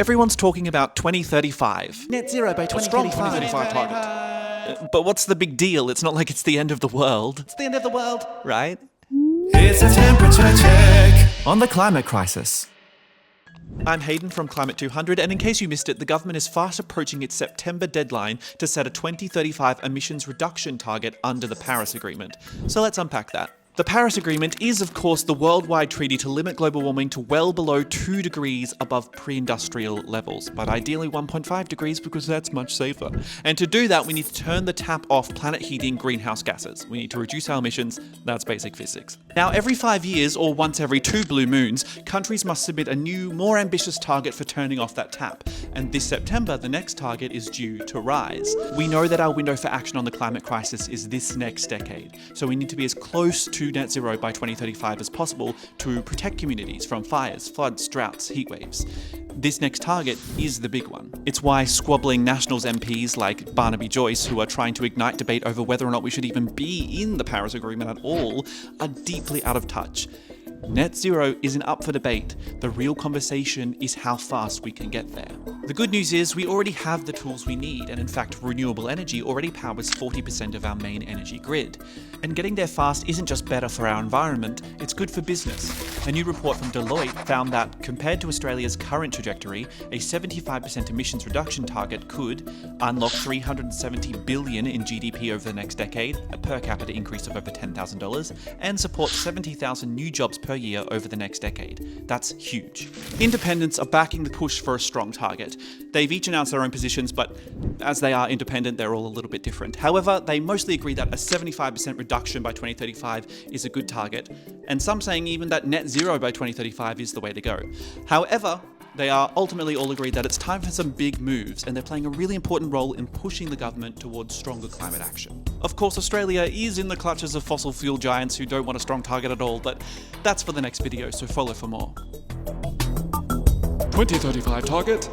Everyone's talking about 2035. Net zero by 2035. Strong 2035 target. But what's the big deal? It's not like it's the end of the world. It's the end of the world. Right? It's a temperature check on the climate crisis. I'm Hayden from Climate 200, and in case you missed it, the government is fast approaching its September deadline to set a 2035 emissions reduction target under the Paris Agreement. So let's unpack that. The Paris Agreement is, of course, the worldwide treaty to limit global warming to well below 2 degrees above pre-industrial levels, but ideally 1.5 degrees because that's much safer. And to do that, we need to turn the tap off planet-heating greenhouse gases. We need to reduce our emissions. That's basic physics. Now, every 5 years, or once every 2 blue moons, countries must submit a new, more ambitious target for turning off that tap. And this September, the next target is due to rise. We know that our window for action on the climate crisis is this next decade, so we need to be as close to net zero by 2035 as possible to protect communities from fires, floods, droughts, heat waves. This next target is the big one. It's why squabbling Nationals MPs like Barnaby Joyce, who are trying to ignite debate over whether or not we should even be in the Paris Agreement at all, are deeply out of touch. Net zero isn't up for debate. The real conversation is how fast we can get there. The good news is we already have the tools we need, and in fact, renewable energy already powers 40% of our main energy grid. And getting there fast isn't just better for our environment, it's good for business. A new report from Deloitte found that, compared to Australia's current trajectory, a 75% emissions reduction target could unlock $370 billion in GDP over the next decade, a per capita increase of over $10,000, and support 70,000 new jobs per year over the next decade. That's huge. Independents are backing the push for a strong target. They've each announced their own positions, but as they are independent, they're all a little bit different. However, they mostly agree that a 75% reduction by 2035 is a good target, and some saying even that net zero by 2035 is the way to go. However, they are ultimately all agreed that it's time for some big moves, and they're playing a really important role in pushing the government towards stronger climate action. Of course, Australia is in the clutches of fossil fuel giants who don't want a strong target at all, but that's for the next video, so follow for more. 2035 target,